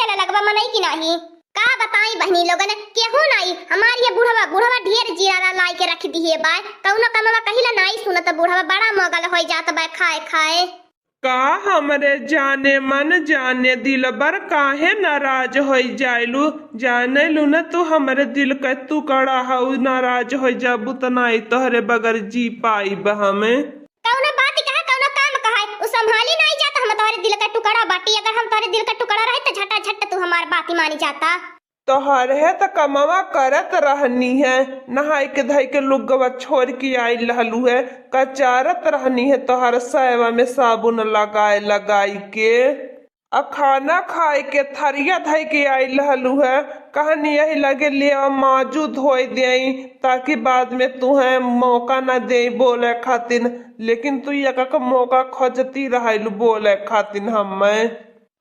मेला लगवा मनई की नहीं का बताई बहनी लोगन केहू नहीं हमार ये बुढ़वा ढेर जीरा लाई के रख दी है बाय कौनो कमवा कहिला नहीं सुनत बुढ़वा बड़ा मगल होई जात बाय खाए खाए का हमरे जाने मन जाने दिल बर काहे नाराज हो जाइलू जाने लू न तू हमरे दिल का तू कड़ा हऊ नाराज हो जाबू त नहीं तोहरे बगर जी पाइब हमें कौनो बात कहा कौनो काम कहा उ संभाली नहीं जाता हम तोहरे दिल का टुकड़ा बाटी अगर हम तोहरे दिल का टुकड़ा रहे तो झटा झट तू हमार बात मानी जाता तोहर है तो कमावा करत रहनी है नहाई के धई के लुगवा छोड़ के आई लहलू है कचारत रहनी है तोहर सैवा में साबुन लगाई के आ खाना खाए के थरिया धई के आई लहलू है कहनी यही लगे ले माजू धोई दे ताकि बाद में तुहे मौका न दे बोले खातिन लेकिन तू एक मौका खोजती रहलू बोले खातिन हमें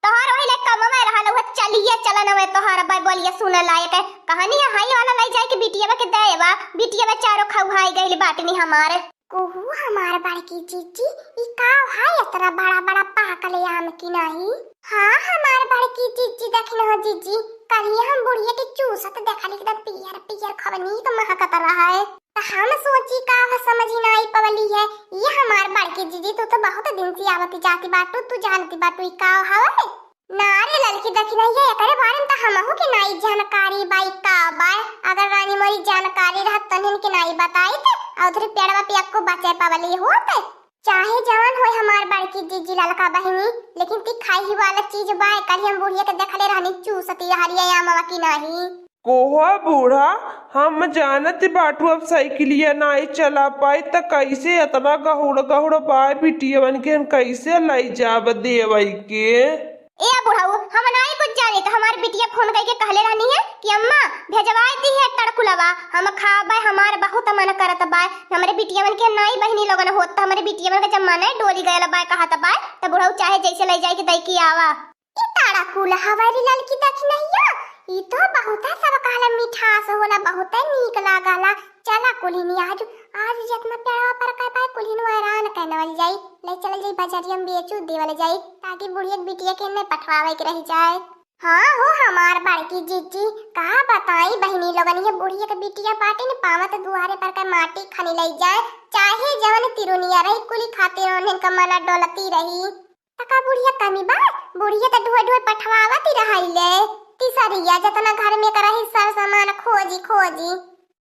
तोहर ओही ले कमवा रहल हो चलिए चलन में तोहर बाय बोलिए सुने लायक है कहानी हाई वाला ले जाए के बिटिया के देवा बिटिया चारो खवाई गइल बाटनी हमारे कोहू हमार बड़की जीजी ई का है इतना बड़ा पाकल आम की नहीं हां हमार बड़की जीजी देखन हो जीजी करिए हम बुढ़िया के चूसत देखली एकदम पियर खवनी तो महकत रहा है तो हम सोची का समझ ही नहीं पवली है ये हमार बड़की जीजी तो बहुत दिन से आवती जाती बाटू तू जानती बाटू ई का हवे नारे लड़की देखी नहीं है एकरे बारे में तो हमहु के नहीं जानकारी बाई का बाय अगर रानी मोरी जानकारी रहत तनिन के नहीं बताई थे उधर पेड़वा पे आपको बचाए पावली होते चाहे जवान होय हमार बड़की जीजी ललका बहिनी लेकिन ती खाई ही वाला चीज बाय कल हम बुढ़िया के देखले रहनी चूसती हरिया आमवा की नहीं कोहा बूढ़ा हम जानत बाटू अब साइकिलिया नहीं चला पाई त कैसे इतना गहुड़ बाय बिटियवन के कैसे लाई जाब देवई के ए बुढ़ाऊ हम नहीं कुछ जाने तो हमारी बिटिया फोन करके कहले रहनी है कि अम्मा भेजवाई दी है तड़कुलवा हम खाबे हमार बहुत मन करत बाय हमरे बिटियावन के नहीं बहनी लोगन होत हमरे बिटियावन के जब मन डोली गयल बाय कहत बाय त बुढ़ाऊ चाहे जैसे ले जाए के दई की आवा ई तड़कुल हवारी लड़की देखी नहीं है ई तो बहुत सब कहला मिठास होला बहुत नीक लागला चला कुलिनी आज जितना प्यारा पर का पाए कुलिन हैरान करने वाली जाई ले चल जाई बाजारिया में बेचू देवल जाई ताकि बुढ़िया बिटिया के ने पठवावे के रह जाए हां हो हमार बड़की जीजी का बताई बहनी लोगन ये बुढ़िया के बिटिया पाटे ने पावत दुआरे पर का माटी खनी ले जाए चाहे जवन तिरुनिया रही कुली खातिर उन्हें कमला डोलती रही तका बुढ़िया कमी बा बुढ़िया त ढोय पठवावती रहिले तीसरिया जतना घर में करही सब सामान खोजी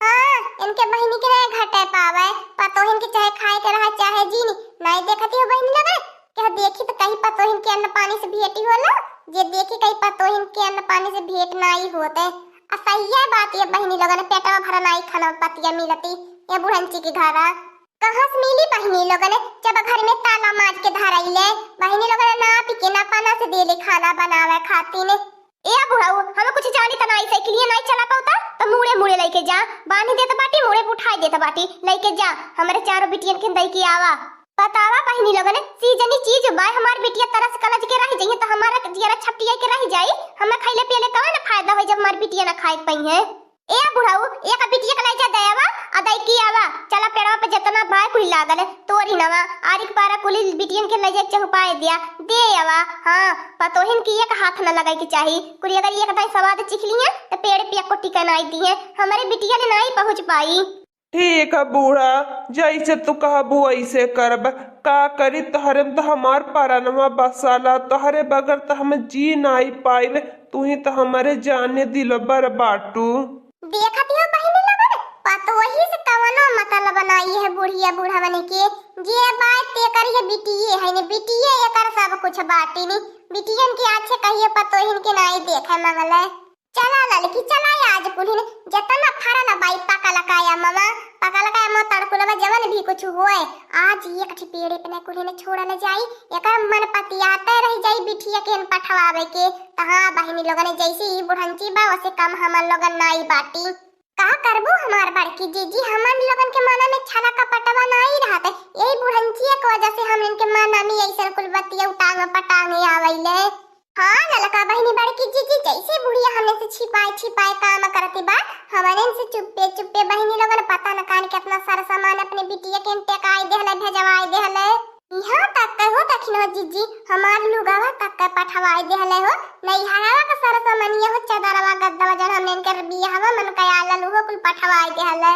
हां इनके बहनी के नहीं घटे पावे पतोहिन के चाहे खाए के रहा चाहे जीनी नहीं देखती हो बहनी लगे क्या देखी तो कहीं पतोहिन के अन्न पानी से भेटी होला जे देखी कहीं पतोहिन के अन्न पानी से भेट नहीं होते असह्य बात ये बहनी लोगन पेटवा भरा नहीं खाना पतिया मिलती ये बुढ़ंची की घरा कहां से मिली बहनी लोगन जब घर में ताला मार के धराइले बहनी लोगन ना पी के ना पाना से देले खाना बनावे खाती ने ए बुढ़ाऊ हम कुछ जानी त नहीं साइकिलिया नहीं चला पाता तो मुड़े लेके जा बांध देत बाटी मुड़े उठाई देत बाटी लेके जा हमरे चारों बिटियन के दई की आवा बतावा बहनी लोगन सीजनी चीज बाय हमार बिटिया तरस कलज के रह जाई तो हमारा जिया छपटिया के रह जाई हम खइले पियले कौन फायदा होई जब हमार बिटिया ना खाए पई है ए बुढ़ाऊ एक बिटिया के ले जा दयावा अदई की आवा चला पेड़वा पे जितना भाई कुल लागल तोरी नवा आरिक पारा कुल बिटियन के ले जा चहुपाए दिया दे आवा हां पतोहिन की एक हाथ न लगाई के चाही कुरी अगर एक दाई स्वाद चिख लिया तो पेड़ पे को टिका नहीं दी है हमारे बिटिया ने नहीं पहुंच पाई ठीक है बूढ़ा जैसे तू कहबू ऐसे करब का करी तोहरे तो हमार पारानमा बसाला तोहरे बगैर तो हम जी नहीं पाइब तू ही तो हमारे जाने दिल बर बाटू देखती हो बहनी लोगन पतोही से कवनो मतलब बनाई है बुढ़िया बूढ़ा बने के जे बात ते करिए बिटिए है ने बिटिए एकर सब कुछ बाटी नी बिटियन के आछे कहिए पतोहिन के नहीं देखे मंगल चला लड़की चला आज कुलिन जतना फरा ना बाई पका लगाया मामा तड़कुलवा जवन भी कुछ होए आज एक ठी पेड़े पे न कुलिन छोड़ा न जाई एकर मन पतियाते रह जाई बिटिया के पठवावे के तहां बहनी लोगन जैसी बुढ़ंची बा वसे कम हमन लोगन नाई बाटी का करबो हमार बड़की जीजी हमन लोगन के मन में छला का पटवा नहीं रहत यही बुढ़ंची के वजह से हम इनके मन में ऐसा कुलबतिया उटांग पटांगे आवेले हां ललका बहनी बड़की जीजी जैसे बुढ़िया हमने से छिपाए काम करती बा हमने से चुप्पे बहनी लोगन पता न कान के अपना सारा सामान अपने बिटिया के टेकाई देहले भेजवाई देहले यहां तक हो तखनो जीजी हमार लुगावा तक त पठवाई दे हले हो नहीं हरावा का सारा सामानिया हो चदरवा गद्दवा जन हमने इनकर बियाहवा मन कयाला लुहो कुल पठवाई दे हले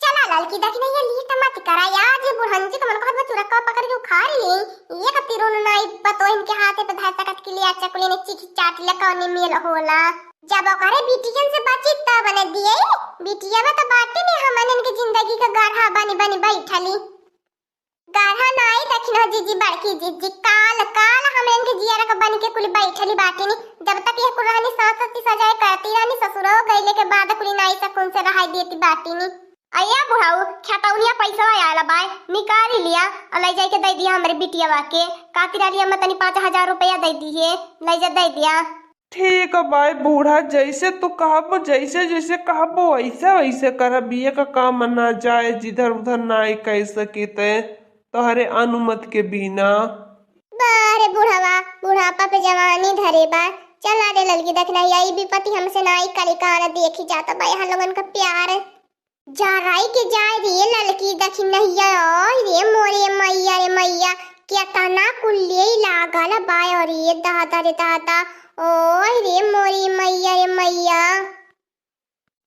चला लड़की देखने ये ली टमाटी करा यार ये बुढ़ंजी को मन को बचुरा का पकड़ के उखाड़ ली ये कतिरों नाई बतो इनके हाथे पे धार तकत के लिए अच्छा कुली ने चिकी चाट ले कौने मेल होला जब करे बीटियन से बातचीत तब बने दिए बीटिया में तो बातें नहीं हमन इनके जिंदगी का गाढ़ा बनी बनी बैठली गाढ़ा नाई दखिन हो जीजी बड़की जीजी काल काल हम इनके जियारा का बन के कुली बैठली बाटी नहीं जब तक ये पुरानी सास सती सजाए करती रानी ससुरो गईले के बाद कुली नाई सकून से रहाई देती बाटी नहीं अया बुढ़ाऊ खटौनिया पैसा आया बाय निकाल लिया और ले जाके दे दिया हमारे बिटिया वाके कातिरा लिया मैं तनी 5000 रुपया दे दिए ले जा दे दिया ठीक है भाई बूढ़ा जैसे तू कहबो जैसे जैसे कहबो वैसे वैसे कर बिये का काम ना जाए जिधर उधर ना कह सके तोहरे अनुमति के बिना बारे बुढ़ावा बुढ़ापा पे जवानी धरे बा चला रे लड़की देखना यही विपत्ति हमसे नाई कली कान देखी जाता बा यहाँ लोगन का प्यार जा राई के जाए रे लड़की देखी नहीं रे मोरे मैया रे मैया क्या तना कुल्ले लागल बाय और ये दादा रे दादा ओए रे मोरी मैया रे मैया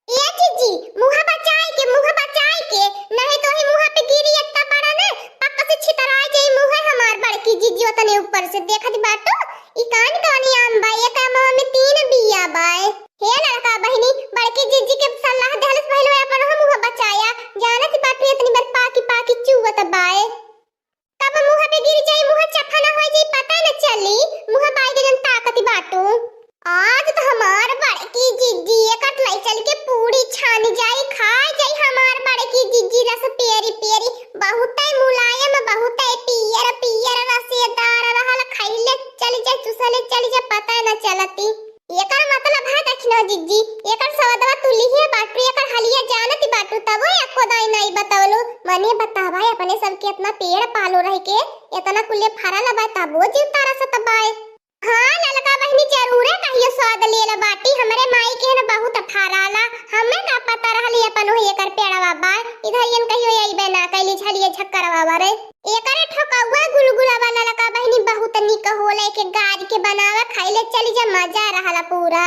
ये जीजी मुंह बचाए के नहीं तो ही मुंह पे गिरी इतना बड़ा ना पक्का से छितराए जाई मुंह हमार बड़की जीजी ओतने ऊपर से देखत बाटो ई कान कानी आम बा ये काम में 3 बिया बाय हे लड़का बहिनी बड़की जीजी के सलाह देहलस पहले अपन मुंह बचाया जानत बाटो इतनी बार पाकी चुवत बाय तब मुंह पे गिर जाई मुंह चफा ना हो जाई पता न चली मुंह बाई के जन ताकत बाटू आज तो हमार बड़की जीजी एकट लाई चल के पूरी छान जाई खा जाई हमार बड़की जीजी रस पेरी पेरी बहुत मुलायम बहुत पियर पियर रसेदार रहल खाइले चली जाए चुसले चली जा पता न चलती एकर मतलब है दक्षिणा जीजी एकर सवदवा तुलिए बाटू एकर हलिया जानती बाटू तब एको दाई नहीं बतावलो मने बतावा अपने सब के इतना पेड़ पालो रह के इतना कुल्ले फरल बा तबो जीव तारा से तबाए हां ललका बहनी जरूर है कहियो स्वाद लेला बाटी हमरे माई के न बहुत फराला हमें का पता रहली अपन हो एकर पेड़वा बा इधर यन कहियो यही बना कैली झलिए झक्करवा बारे एकरे ठोकावा गुलगुला वाला ललका बहनी बहुत निक होले के गाज के बनावा खाइले चली जा मजा रहला पूरा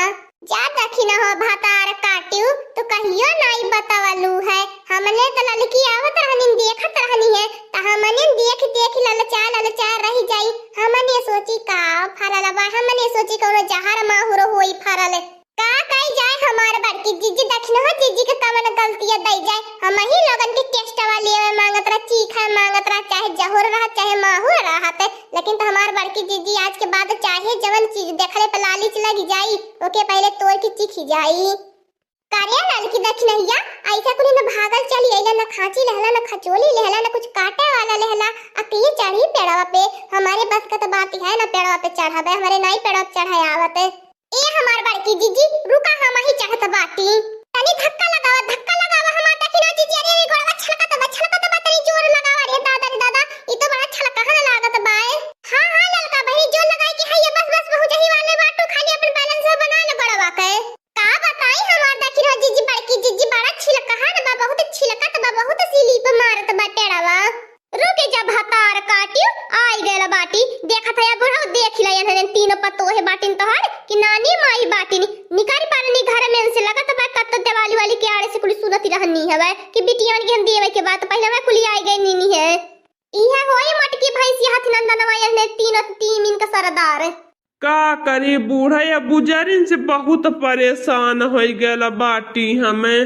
जा दखिन हो भातार काटियो तो कहियो नहीं बतावलू है हमने तो ललकी आवत रहनी देखत रहनी है त हमने देख ललचा रही जाई हमने सोची का फरल बा हमने सोची कोनो जहर माहुर होई फरल का कई जाए हमार बड़की जीजी दखिन हो जीजी के कमन गलतियां दई जाए हम ही लोगन के टेस्ट वाले मांगत रह चीखा मांगत रह चाहे जहर रह चाहे माहुर रहत लेकिन तो हमार बड़की जीजी आज के बाद चाहे जवन चीज देखले पे लालच लगी जाई ओके पहले तोड़ के चीखी जाई कार्या लड़की दखिनैया ऐसा कुली न भागल चली आइला न खांची लहला न खचोली लहला न कुछ काटे वाला लहला अकेले चढ़ी पेड़वा पे हमारे बस का तो बात है न पेड़वा पे चढ़ावे हमारे नहीं पेड़वा पे चढ़ाए आवत ए हमार बड़की जीजी रुका हम ही चढ़त बाटी तनी धक्का लगावा हमार दखिना जीजी अरे गोड़वा छलका तो तनी जोर लगावा रे दादा ई तो बड़ा छलका हन लागत बाए हां ललका बहनी जोर लगाई कि है बस हो जही वाले बाटू खाली अपन बैलेंस बना ले गोड़वा के का बताई हमार दखिना जीजी बड़की जीजी बड़ा छिलका हन बा बहुत छिलका तो बहुत सीली पे मारत बा टेड़वा रुके जब हतार काटियो आई गेला बाटी देखत है बुढ़ा देख लिया ने तीन पत्तो है बाटिन तोहर कि नानी माई बाटिन निकारी पारनी घर में से लगत बा कत दिवाली वाली के आड़े से कुली सुनती रहनी है कि बिटियान के हम देवे के बात पहले मैं कुली आई गई नीनी है इहा होई मटकी भैंसी हाथ नंदनवा ने तीन इन का सरदार का करी बूढ़ा या बुजरिन से बहुत परेशान हो गेला बाटी हमें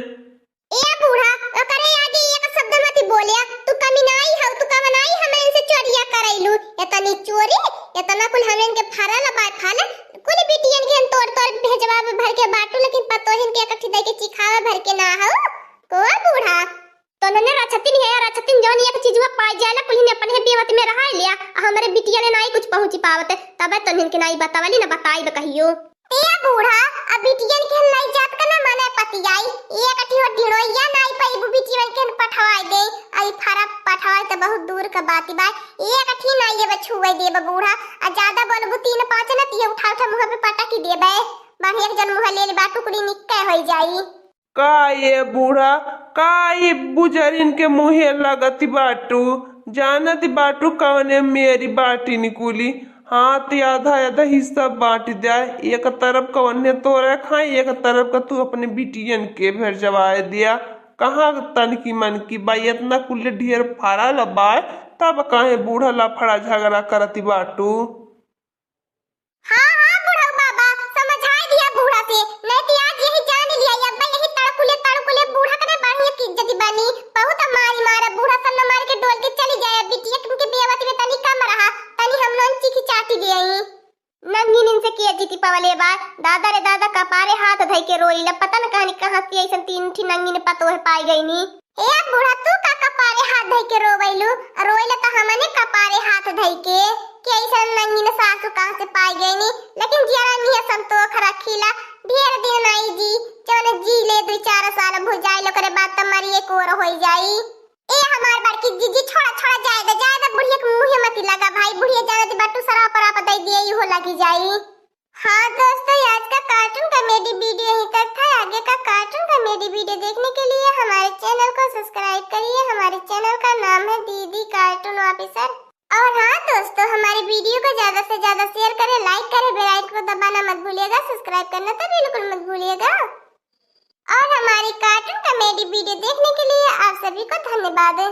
ए बूढ़ा ओकरे आगे एक शब्द मत बोलिया तू कमीनाई हौ तू कमनाई हमें इनसे चोरिया करैलू इतनी चोरी इतना कुल हमें के फरल बात फल कुल बिटियन के तोड़ भेजवा भर के बाटू लेकिन पतोहिन के इकट्ठी दे के चिखावा भर के ना हो को बूढ़ा तोने रछतिन जौन एक चीजवा पाई जाला कुल ने अपन बेवत में रहा लिया हमारे बिटिया ने नहीं कुछ पहुंची पावत तबे तोहिन के नहीं बतावली ना बताई कहियो ए बूढ़ा अब बिटियन के लाई जात का ना माने पतियाई एक अठी हो ढिड़ोइया नाई पई बिटियन के पठवाई दे आई फरक पठवाई त बहुत दूर का बाती बा एक अठी नाई ये बछुए दे बूढ़ा आ ज्यादा बोलबू 3-5 न तिए उठा मुंह पे पटकी देबे बाहर एक जन मुंह ले ले बाटू कुड़ी निक्के होई जाई का ये बूढ़ा का ये बुजरिन के मुहे लगती बाटू जानती बाटू कवने मेरी बाटी निकुली हाँ तो आधा आधा हिस्सा बांट दिया, एक तरफ का अन्य तो रखा, एक तरफ का तू अपने बिटियन के भेजवा दिया। कहाँ तन की मन की बाई इतना कुल ढेर फाड़ा लबाए, तब काहे बूढ़ा लफड़ा झगड़ा करती बाटू। हाँ हाँ बूढ़ा बाबा समझा दिया बूढ़ा से, नहीं तो आज यही जान लिया अब्बा यही तड़कुले बूढ़ा करे बढ़िया की इज्जत बानी। बहुत मारी मारा बूढ़ा सन मार के डोल के चली जाए, बिटिया के बेवती में तनी कम रहा, तनी हम लोग चीखी चाटी गई। नंगी नींद से किया जीती पवले बार दादा रे दादा कपारे हाथ धई के रोई, पता न कहानी कहां से ऐसन तीन ठी नंगी ने पतो है पाई गई नी। ए बूढ़ा तू का कपारे हाथ धई के रोवैलू, रोइले त हमने कपारे हाथ धई के ऐसन नंगी ने सासू कहां से पाई गई नी। लेकिन जियारा नी संतोष रखीला ढेर दिन आई जी, जने जी ले 2-4 साल हो जाए लो करे बात त मरिए कोर होई जाई। ए हमार बड़की जीजी छोड़ा जाए बुढ़िया के मुंह मत लगा भाई, बुढ़िया जाने दे बट्टू सरा पर आप दई दिए हो लगी जाई। हाँ दोस्तों आज का कार्टून कॉमेडी वीडियो यहीं तक था। आगे का कार्टून कॉमेडी वीडियो देखने के लिए हमारे चैनल को सब्सक्राइब करिए। हमारे चैनल का नाम है दीदी कार्टून ऑफिसर। और हाँ दोस्तों हमारे वीडियो को ज्यादा से ज्यादा शेयर करें, लाइक करें, बेल आइकन को दबाना मत भूलिएगा, सब्सक्राइब करना तो बिल्कुल मत भूलिएगा। और हमारी कार्टून कॉमेडी वीडियो देखने के लिए आप सभी को धन्यवाद।